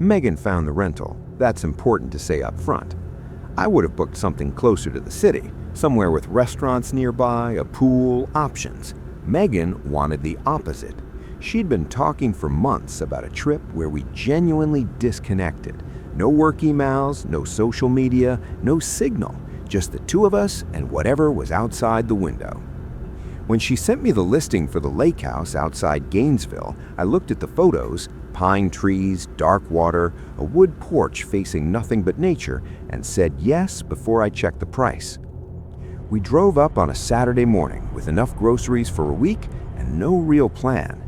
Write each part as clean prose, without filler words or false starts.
Megan found the rental. That's important to say up front. I would have booked something closer to the city, somewhere with restaurants nearby, a pool, options. Megan wanted the opposite. She'd been talking for months about a trip where we genuinely disconnected. No work emails, no social media, no signal, just the two of us and whatever was outside the window. When she sent me the listing for the lake house outside Gainesville, I looked at the photos: pine trees, dark water, a wood porch facing nothing but nature, and said yes before I checked the price. We drove up on a Saturday morning with enough groceries for a week and no real plan.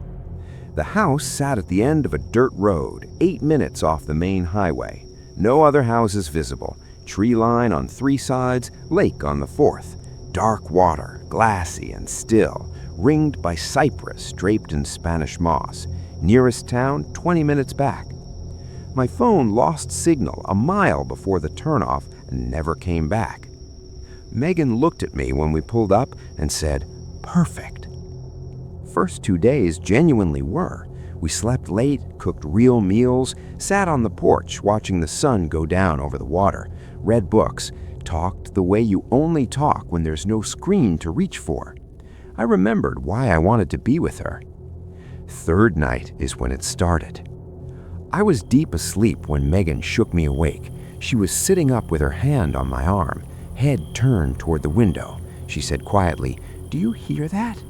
The house sat at the end of a dirt road, 8 minutes off the main highway. No other houses visible. Tree line on 3 sides, lake on the 4th. Dark water, glassy and still, ringed by cypress draped in Spanish moss. Nearest town, 20 minutes back. My phone lost signal a mile before the turnoff and never came back. Megan looked at me when we pulled up and said, "Perfect." First 2 days genuinely were. We slept late, cooked real meals, sat on the porch watching the sun go down over the water, read books, talked the way you only talk when there's no screen to reach for. I remembered why I wanted to be with her. Third night is when it started. I was deep asleep when Megan shook me awake. She was sitting up with her hand on my arm, head turned toward the window. She said quietly, "Do you hear that?"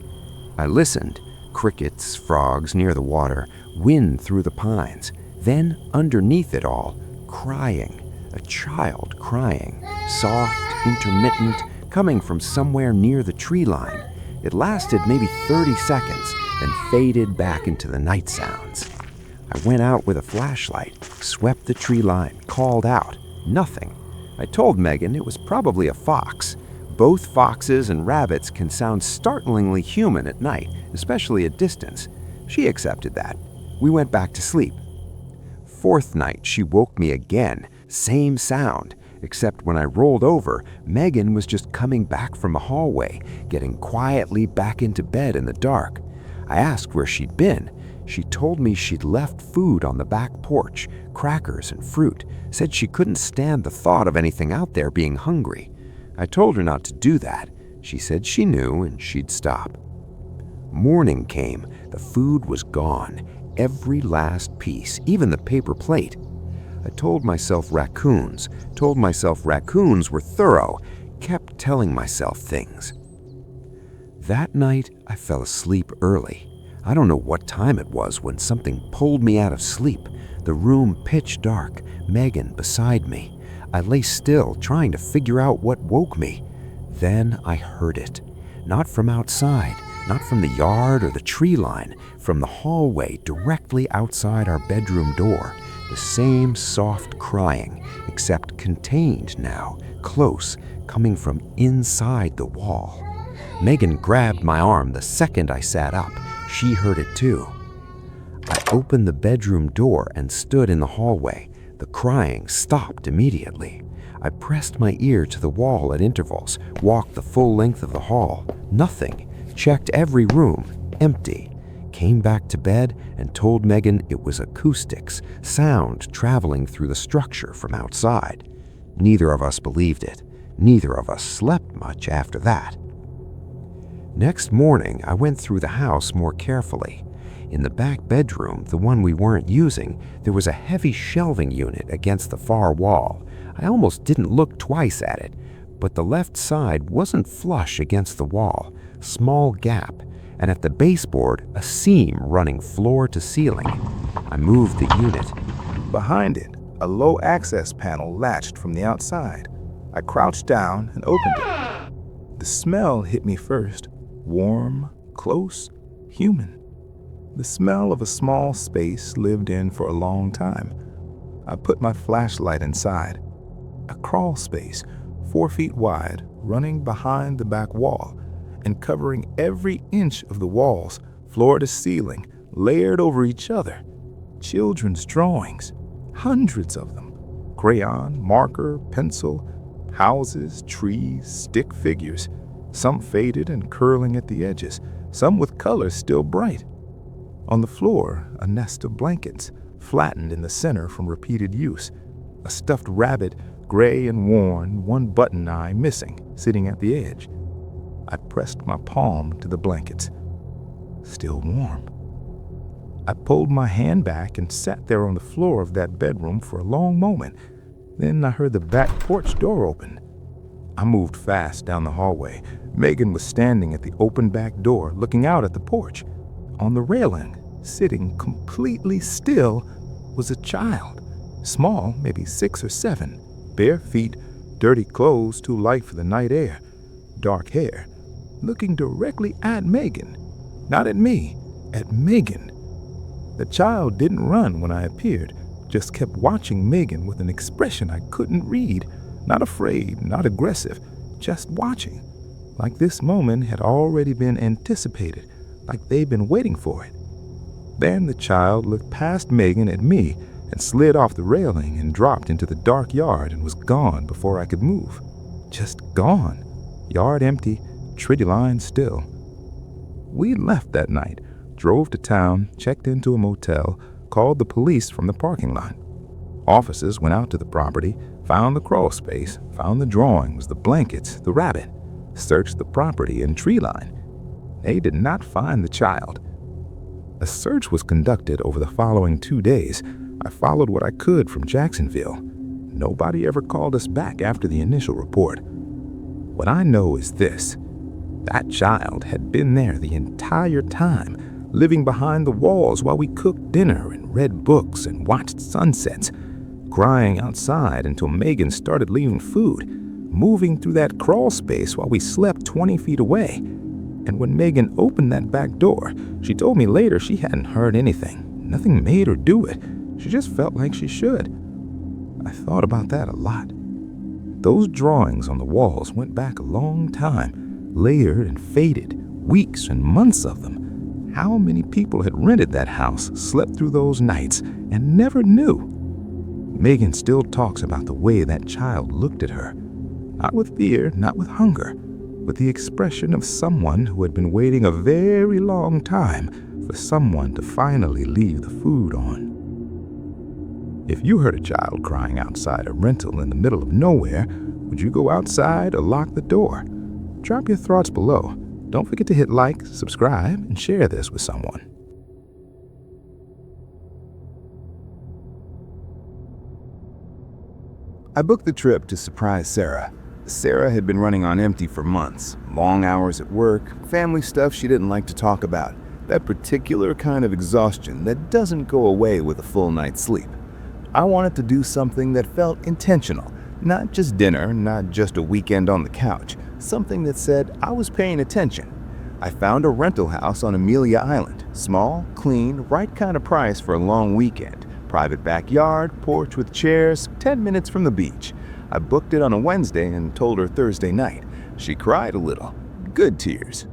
I listened. Crickets, frogs near the water, wind through the pines. Then, underneath it all, crying. A child crying. Soft, intermittent, coming from somewhere near the tree line. It lasted maybe 30 seconds, then faded back into the night sounds. I went out with a flashlight, swept the tree line, called out. Nothing. I told Megan it was probably a fox. Both foxes and rabbits can sound startlingly human at night, especially at distance. She accepted that. We went back to sleep. Fourth night, she woke me again. Same sound, except when I rolled over, Megan was just coming back from a hallway, getting quietly back into bed in the dark. I asked where she'd been. She told me she'd left food on the back porch, crackers and fruit, said she couldn't stand the thought of anything out there being hungry. I told her not to do that. She said she knew and she'd stop. Morning came. The food was gone. Every last piece, even the paper plate. I told myself raccoons were thorough, kept telling myself things. That night, I fell asleep early. I don't know what time it was when something pulled me out of sleep. The room pitch dark, Megan beside me. I lay still, trying to figure out what woke me. Then I heard it. Not from outside, not from the yard or the tree line, from the hallway directly outside our bedroom door. The same soft crying, except contained now, close, coming from inside the wall. Megan grabbed my arm the second I sat up. She heard it too. I opened the bedroom door and stood in the hallway. The crying stopped immediately. I pressed my ear to the wall at intervals, walked the full length of the hall. Nothing. Checked every room. Empty. Came back to bed and told Megan it was acoustics, sound traveling through the structure from outside. Neither of us believed it. Neither of us slept much after that. Next morning, I went through the house more carefully. In the back bedroom, the one we weren't using, there was a heavy shelving unit against the far wall. I almost didn't look twice at it, but the left side wasn't flush against the wall, small gap, and at the baseboard, a seam running floor to ceiling. I moved the unit. Behind it, a low access panel latched from the outside. I crouched down and opened it. The smell hit me first. Warm, close, human. The smell of a small space lived in for a long time. I put my flashlight inside. A crawl space, 4 feet wide, running behind the back wall and covering every inch of the walls, floor to ceiling, layered over each other. Children's drawings, hundreds of them. Crayon, marker, pencil, houses, trees, stick figures, some faded and curling at the edges, some with colors still bright. On the floor, a nest of blankets, flattened in the center from repeated use. A stuffed rabbit, gray and worn, one button eye missing, sitting at the edge. I pressed my palm to the blankets. Still warm. I pulled my hand back and sat there on the floor of that bedroom for a long moment. Then I heard the back porch door open. I moved fast down the hallway. Megan was standing at the open back door, looking out at the porch. On the railing, sitting completely still, was a child. Small, maybe 6 or 7. Bare feet, dirty clothes too light for the night air. Dark hair. Looking directly at Megan. Not at me, at Megan. The child didn't run when I appeared, just kept watching Megan with an expression I couldn't read. Not afraid, not aggressive, just watching. Like this moment had already been anticipated, like they'd been waiting for it. Then the child looked past Megan at me and slid off the railing and dropped into the dark yard and was gone before I could move. Just gone. Yard empty, tree line still. We left that night, drove to town, checked into a motel, called the police from the parking lot. Officers went out to the property, found the crawl space, found the drawings, the blankets, the rabbit, searched the property and tree line. They did not find the child. A search was conducted over the following 2 days. I followed what I could from Jacksonville. Nobody ever called us back after the initial report. What I know is this. That child had been there the entire time, living behind the walls while we cooked dinner and read books and watched sunsets, crying outside until Megan started leaving food, moving through that crawl space while we slept 20 feet away. And when Megan opened that back door, she told me later she hadn't heard anything. Nothing made her do it. She just felt like she should. I thought about that a lot. Those drawings on the walls went back a long time, layered and faded, weeks and months of them. How many people had rented that house, slept through those nights, and never knew? Megan still talks about the way that child looked at her. Not with fear, not with hunger, with the expression of someone who had been waiting a very long time for someone to finally leave the food on. If you heard a child crying outside a rental in the middle of nowhere, would you go outside or lock the door? Drop your thoughts below. Don't forget to hit like, subscribe, and share this with someone. I booked the trip to surprise Sarah. Sarah had been running on empty for months. Long hours at work, family stuff she didn't like to talk about. That particular kind of exhaustion that doesn't go away with a full night's sleep. I wanted to do something that felt intentional. Not just dinner, not just a weekend on the couch. Something that said I was paying attention. I found a rental house on Amelia Island. Small, clean, right kind of price for a long weekend. Private backyard, porch with chairs, 10 minutes from the beach. I booked it on a Wednesday and told her Thursday night. She cried a little. Good tears.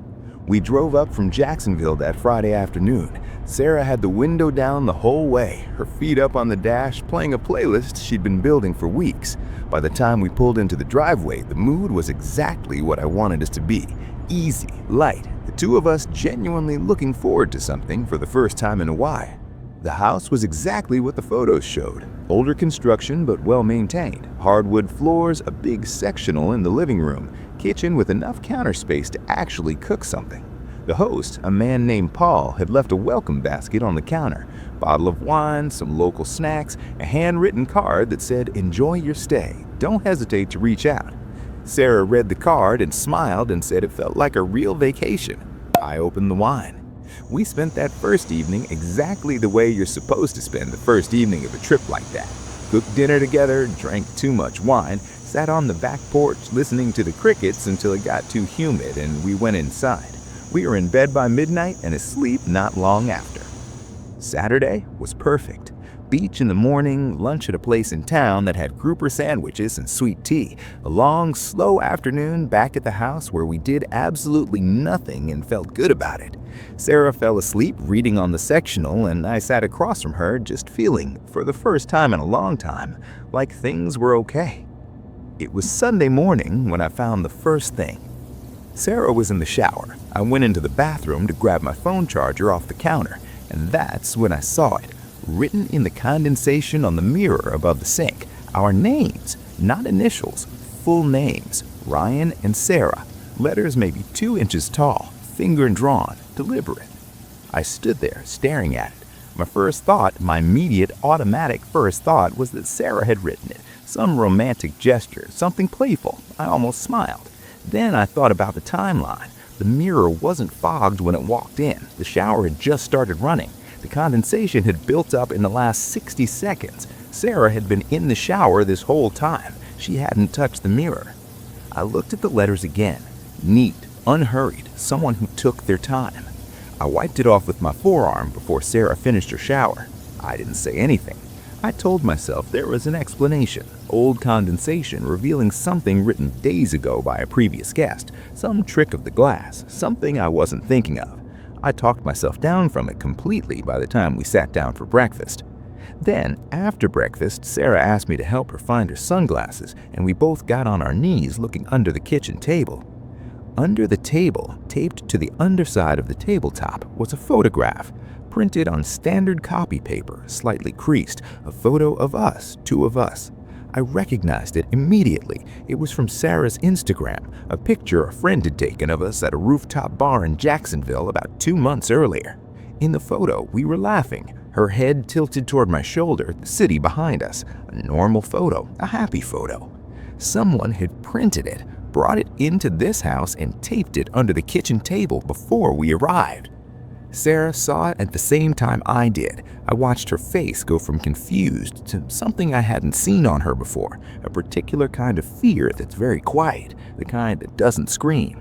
We drove up from Jacksonville that Friday afternoon. Sarah had the window down the whole way, her feet up on the dash, playing a playlist she'd been building for weeks. By the time we pulled into the driveway, the mood was exactly what I wanted us to be. Easy, light, the two of us genuinely looking forward to something for the first time in a while. The house was exactly what the photos showed. Older construction but well maintained. Hardwood floors, a big sectional in the living room, kitchen with enough counter space to actually cook something. The host, a man named Paul, had left a welcome basket on the counter. Bottle of wine, some local snacks, a handwritten card that said, "Enjoy your stay. Don't hesitate to reach out." Sarah read the card and smiled and said it felt like a real vacation. I opened the wine. We spent that first evening exactly the way you're supposed to spend the first evening of a trip like that. Cooked dinner together, drank too much wine, sat on the back porch listening to the crickets until it got too humid and we went inside. We were in bed by midnight and asleep not long after. Saturday was perfect. Beach in the morning, lunch at a place in town that had grouper sandwiches and sweet tea. A long, slow afternoon back at the house where we did absolutely nothing and felt good about it. Sarah fell asleep reading on the sectional and I sat across from her just feeling, for the first time in a long time, like things were okay. It was Sunday morning when I found the first thing. Sarah was in the shower. I went into the bathroom to grab my phone charger off the counter, and that's when I saw it. written in the condensation on the mirror above the sink. Our names, not initials, full names, Ryan and Sarah. Letters maybe 2 inches tall, finger drawn, deliberate. I stood there staring at it. My immediate automatic first thought was that Sarah had written it. Some romantic gesture, something playful. I almost smiled. Then I thought about the timeline. The mirror wasn't fogged when it walked in. The shower had just started running. The condensation had built up in the last 60 seconds. Sarah had been in the shower this whole time. She hadn't touched the mirror. I looked at the letters again. Neat, unhurried, someone who took their time. I wiped it off with my forearm before Sarah finished her shower. I didn't say anything. I told myself there was an explanation. Old condensation revealing something written days ago by a previous guest. Some trick of the glass, something I wasn't thinking of. I talked myself down from it completely by the time we sat down for breakfast. Then, after breakfast, Sarah asked me to help her find her sunglasses, and we both got on our knees looking under the kitchen table. Under the table, taped to the underside of the tabletop, was a photograph, printed on standard copy paper, slightly creased, a photo of us, 2 of us. I recognized it immediately. It was from Sarah's Instagram, a picture a friend had taken of us at a rooftop bar in Jacksonville about 2 months earlier. In the photo, we were laughing, her head tilted toward my shoulder, the city behind us. A normal photo, a happy photo. Someone had printed it, brought it into this house, and taped it under the kitchen table before we arrived. Sarah saw it at the same time I did. I watched her face go from confused to something I hadn't seen on her before, a particular kind of fear that's very quiet, the kind that doesn't scream.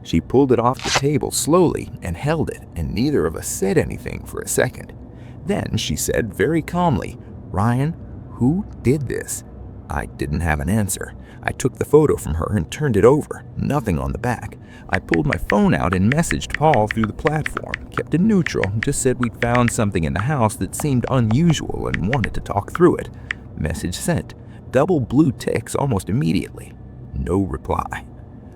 She pulled it off the table slowly and held it, and neither of us said anything for a second. Then she said very calmly, "Ryan, who did this?" I didn't have an answer. I took the photo from her and turned it over, nothing on the back. I pulled my phone out and messaged Paul through the platform, kept it neutral, just said we'd found something in the house that seemed unusual and wanted to talk through it. Message sent. Double blue ticks almost immediately. No reply.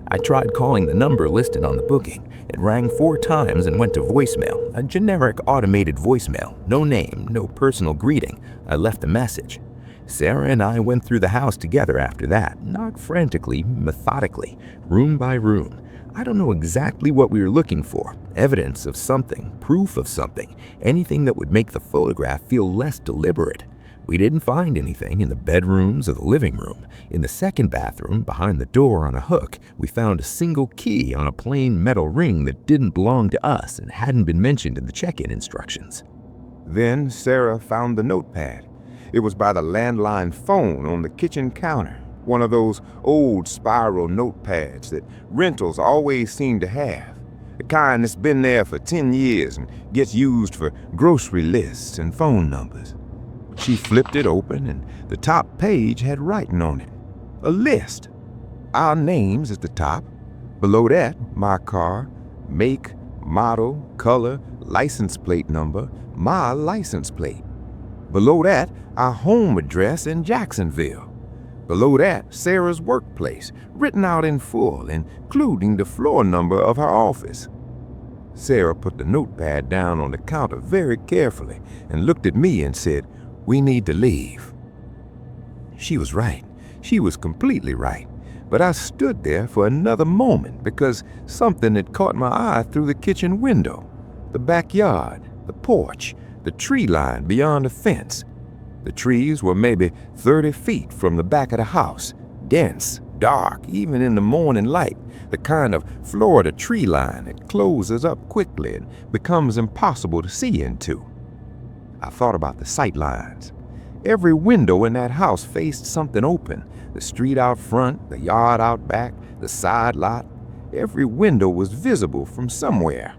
I tried calling the number listed on the booking. It rang 4 times and went to voicemail, a generic automated voicemail, no name, no personal greeting. I left a message. Sarah and I went through the house together after that, not frantically, methodically, room by room. I don't know exactly what we were looking for. Evidence of something, proof of something, anything that would make the photograph feel less deliberate. We didn't find anything in the bedrooms or the living room. In the second bathroom, behind the door on a hook, we found a single key on a plain metal ring that didn't belong to us and hadn't been mentioned in the check-in instructions. Then Sarah found the notepad. It was by the landline phone on the kitchen counter, one of those old spiral notepads that rentals always seem to have, the kind that's been there for 10 years and gets used for grocery lists and phone numbers. She flipped it open and the top page had writing on it, a list. Our names at the top. Below that, my car, make, model, color, license plate number, my license plate. Below that, our home address in Jacksonville. Below that, Sarah's workplace, written out in full, including the floor number of her office. Sarah put the notepad down on the counter very carefully and looked at me and said, "We need to leave." She was right. She was completely right. But I stood there for another moment because something had caught my eye through the kitchen window. The backyard, the porch, the tree line beyond the fence. The trees were maybe 30 feet from the back of the house, dense, dark, even in the morning light, the kind of Florida tree line that closes up quickly and becomes impossible to see into. I thought about the sight lines. Every window in that house faced something open, the street out front, the yard out back, the side lot. Every window was visible from somewhere.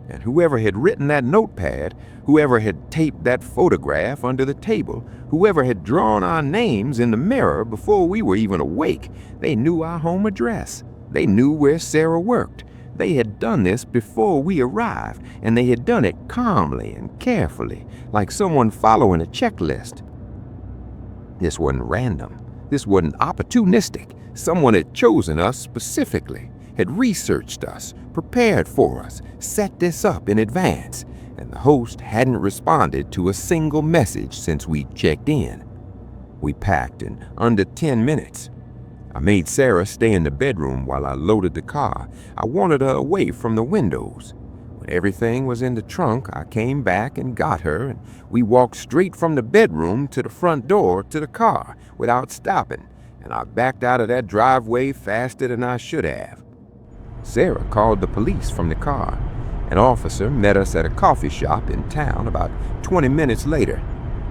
And whoever had written that notepad, whoever had taped that photograph under the table, whoever had drawn our names in the mirror before we were even awake, they knew our home address. They knew where Sarah worked. They had done this before we arrived, and they had done it calmly and carefully, like someone following a checklist. This wasn't random. This wasn't opportunistic. Someone had chosen us specifically, had researched us, prepared for us, set this up in advance, and the host hadn't responded to a single message since we checked in. We packed in under 10 minutes. I made Sarah stay in the bedroom while I loaded the car. I wanted her away from the windows. When everything was in the trunk, I came back and got her, and we walked straight from the bedroom to the front door to the car without stopping, and I backed out of that driveway faster than I should have. Sarah called the police from the car. An officer met us at a coffee shop in town about 20 minutes later.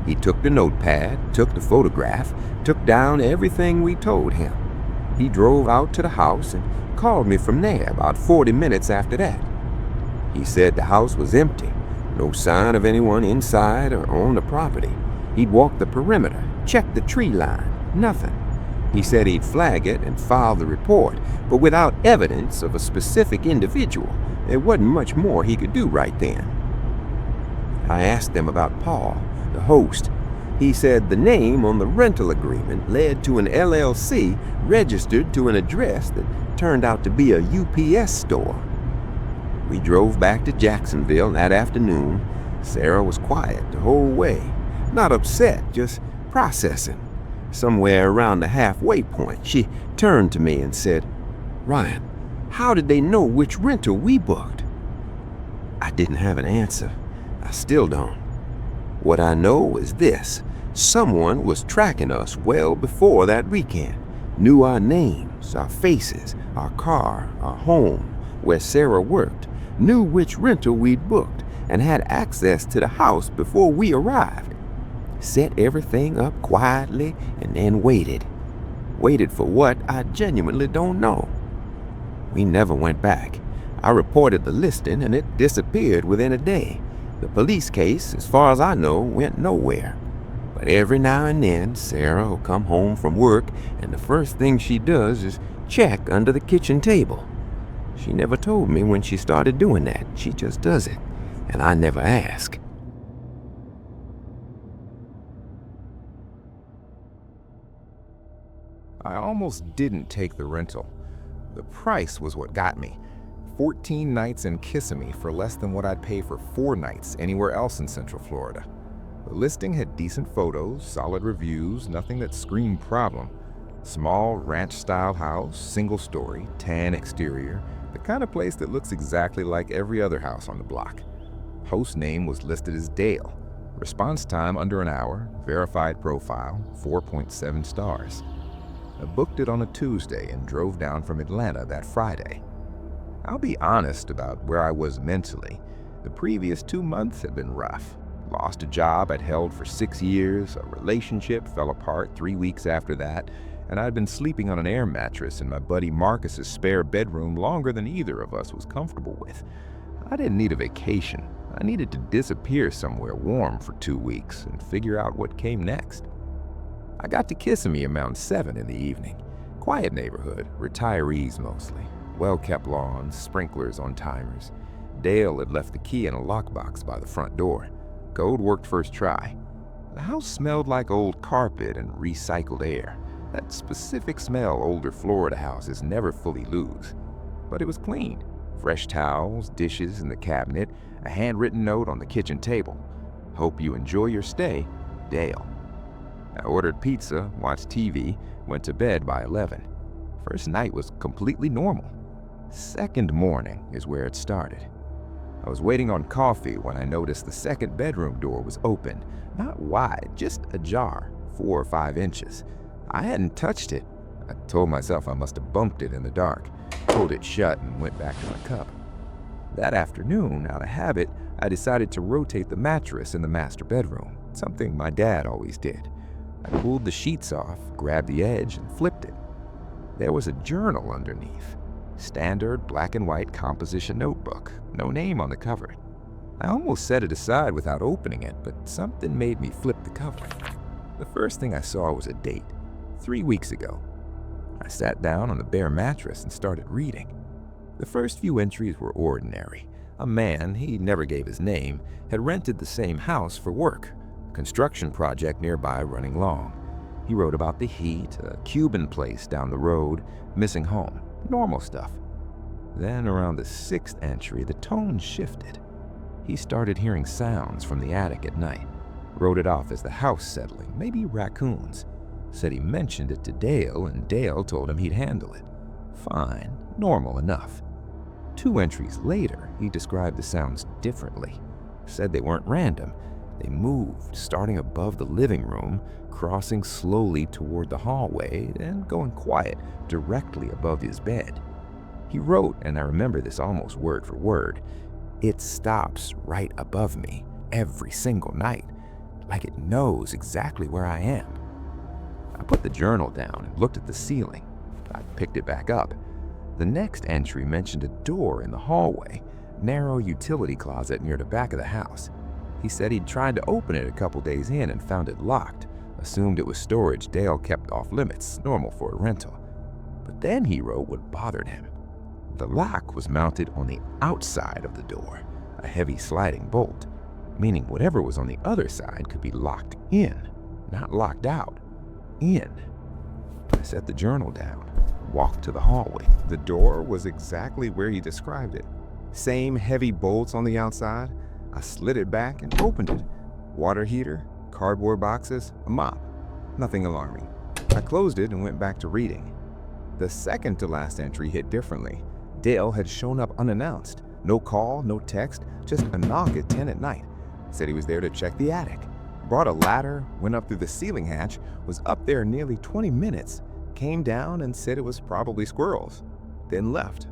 He took the notepad, took the photograph, took down everything we told him. He drove out to the house and called me from there about 40 minutes after that. He said the house was empty, no sign of anyone inside or on the property. He'd walked the perimeter, checked the tree line, nothing. He said he'd flag it and file the report, but without evidence of a specific individual, there wasn't much more he could do right then. I asked him about Paul, the host. He said the name on the rental agreement led to an LLC registered to an address that turned out to be a UPS store. We drove back to Jacksonville that afternoon. Sarah was quiet the whole way, not upset, just processing. Somewhere around the halfway point, she turned to me and said, "Ryan, how did they know which rental we booked?" I didn't have an answer. I still don't. What I know is this: someone was tracking us well before that weekend, knew our names, our faces, our car, our home, where Sarah worked, knew which rental we'd booked, and had access to the house before we arrived. Set everything up quietly and then waited. Waited for what? I genuinely don't know. We never went back. I reported the listing and it disappeared within a day. The police case, as far as I know, went nowhere. But every now and then, Sarah will come home from work and the first thing she does is check under the kitchen table. She never told me when she started doing that. She just does it, and I never ask. I almost didn't take the rental. The price was what got me. 14 nights in Kissimmee for less than what I'd pay for 4 nights anywhere else in Central Florida. The listing had decent photos, solid reviews, nothing that screamed problem. Small ranch-style house, single-story, tan exterior, the kind of place that looks exactly like every other house on the block. Host name was listed as Dale. Response time under an hour, verified profile, 4.7 stars. I booked it on a Tuesday and drove down from Atlanta that Friday. I'll be honest about where I was mentally. The previous 2 months had been rough. Lost a job I'd held for 6 years, a relationship fell apart 3 weeks after that, and I'd been sleeping on an air mattress in my buddy Marcus's spare bedroom longer than either of us was comfortable with. I didn't need a vacation. I needed to disappear somewhere warm for 2 weeks and figure out what came next. I got to Kissimmee around 7 in the evening. Quiet neighborhood, retirees mostly. Well-kept lawns, sprinklers on timers. Dale had left the key in a lockbox by the front door. Code worked first try. The house smelled like old carpet and recycled air. That specific smell older Florida houses never fully lose. But it was clean. Fresh towels, dishes in the cabinet, a handwritten note on the kitchen table. Hope you enjoy your stay, Dale. I ordered pizza, watched TV, went to bed by 11. First night was completely normal. Second morning is where it started. I was waiting on coffee when I noticed the second bedroom door was open. Not wide, just ajar, 4 or 5 inches. I hadn't touched it. I told myself I must have bumped it in the dark, pulled it shut and went back to my cup. That afternoon, out of habit, I decided to rotate the mattress in the master bedroom, something my dad always did. I pulled the sheets off, grabbed the edge, and flipped it. There was a journal underneath. Standard black and white composition notebook, no name on the cover. I almost set it aside without opening it, but something made me flip the cover. The first thing I saw was a date, 3 weeks ago. I sat down on the bare mattress and started reading. The first few entries were ordinary. A man, he never gave his name, had rented the same house for work. Construction project nearby running long. He wrote about the heat, a Cuban place down the road, missing home. Normal stuff. Then around the 6th entry, the tone shifted. He started hearing sounds from the attic at night. Wrote it off as the house settling, maybe raccoons. Said he mentioned it to Dale, and Dale told him he'd handle it. Fine, normal enough. 2 entries later, he described the sounds differently. Said they weren't random. They moved, starting above the living room, crossing slowly toward the hallway, and going quiet directly above his bed. He wrote, and I remember this almost word for word, "It stops right above me every single night, like it knows exactly where I am." I put the journal down and looked at the ceiling. I picked it back up. The next entry mentioned a door in the hallway, narrow utility closet near the back of the house. He said he'd tried to open it a couple days in and found it locked, assumed it was storage Dale kept off limits, normal for a rental. But then he wrote what bothered him. The lock was mounted on the outside of the door, a heavy sliding bolt, meaning whatever was on the other side could be locked in, not locked out, in. I set the journal down, walked to the hallway. The door was exactly where he described it. Same heavy bolts on the outside. I slid it back and opened it. Water heater, cardboard boxes, a mop. Nothing alarming. I closed it and went back to reading. The second to last entry hit differently. Dale had shown up unannounced. No call, no text, just a knock at 10 at night. Said he was there to check the attic. Brought a ladder, went up through the ceiling hatch, was up there nearly 20 minutes, came down and said it was probably squirrels, then left.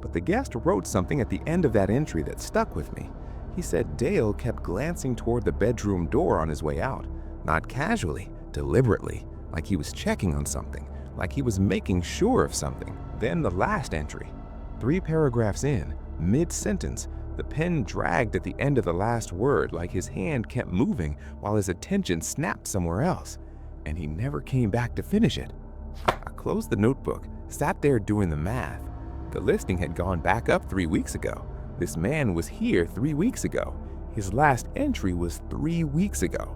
But the guest wrote something at the end of that entry that stuck with me. He said Dale kept glancing toward the bedroom door on his way out, not casually, deliberately, like he was checking on something, like he was making sure of something. Then the last entry. 3 paragraphs in, mid-sentence, the pen dragged at the end of the last word like his hand kept moving while his attention snapped somewhere else, and he never came back to finish it. I closed the notebook, sat there doing the math. The listing had gone back up 3 weeks ago. This man was here 3 weeks ago. His last entry was 3 weeks ago.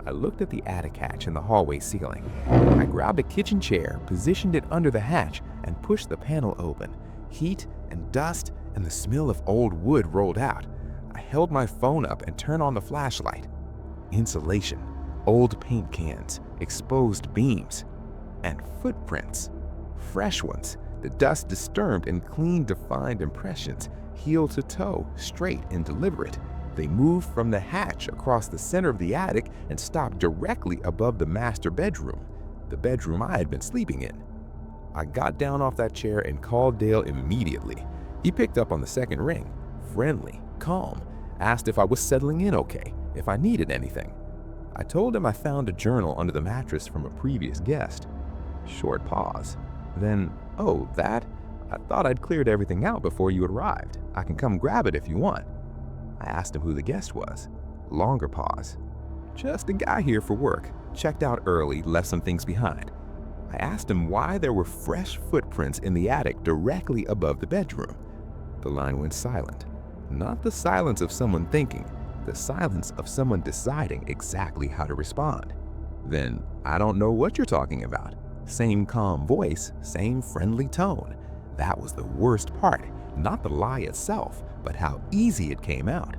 I looked at the attic hatch in the hallway ceiling. I grabbed a kitchen chair, positioned it under the hatch, and pushed the panel open. Heat and dust and the smell of old wood rolled out. I held my phone up and turned on the flashlight. Insulation, old paint cans, exposed beams, and footprints. Fresh ones, the dust disturbed and clean defined impressions, heel to toe, straight and deliberate. They moved from the hatch across the center of the attic and stopped directly above the master bedroom, the bedroom I had been sleeping in. I got down off that chair and called Dale immediately. He picked up on the second ring, friendly, calm, asked if I was settling in okay, if I needed anything. I told him I found a journal under the mattress from a previous guest. Short pause. Then, "Oh, that? I thought I'd cleared everything out before you arrived. I can come grab it if you want." I asked him who the guest was. Longer pause. "Just a guy here for work. Checked out early, left some things behind." I asked him why there were fresh footprints in the attic directly above the bedroom. The line went silent. Not the silence of someone thinking, the silence of someone deciding exactly how to respond. Then, "I don't know what you're talking about." Same calm voice, same friendly tone. That was the worst part, not the lie itself, but how easy it came out.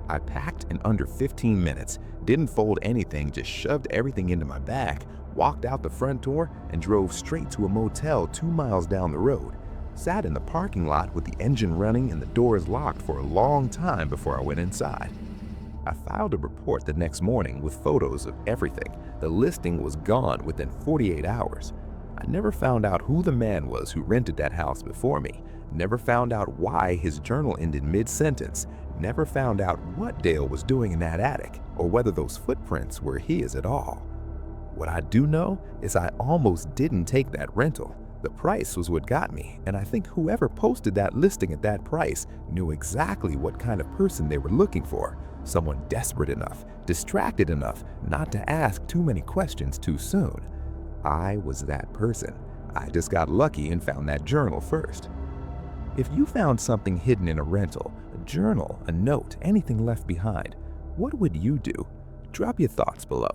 I packed in under 15 minutes, didn't fold anything, just shoved everything into my bag, walked out the front door, and drove straight to a motel 2 miles down the road. Sat in the parking lot with the engine running and the doors locked for a long time before I went inside. I filed a report the next morning with photos of everything. The listing was gone within 48 hours. I never found out who the man was who rented that house before me. Never found out why his journal ended mid-sentence. Never found out what Dale was doing in that attic or whether those footprints were his at all. What I do know is I almost didn't take that rental. The price was what got me, and I think whoever posted that listing at that price knew exactly what kind of person they were looking for. Someone desperate enough, distracted enough not to ask too many questions too soon. I was that person. I just got lucky and found that journal first. If you found something hidden in a rental, a journal, a note, anything left behind, what would you do? Drop your thoughts below.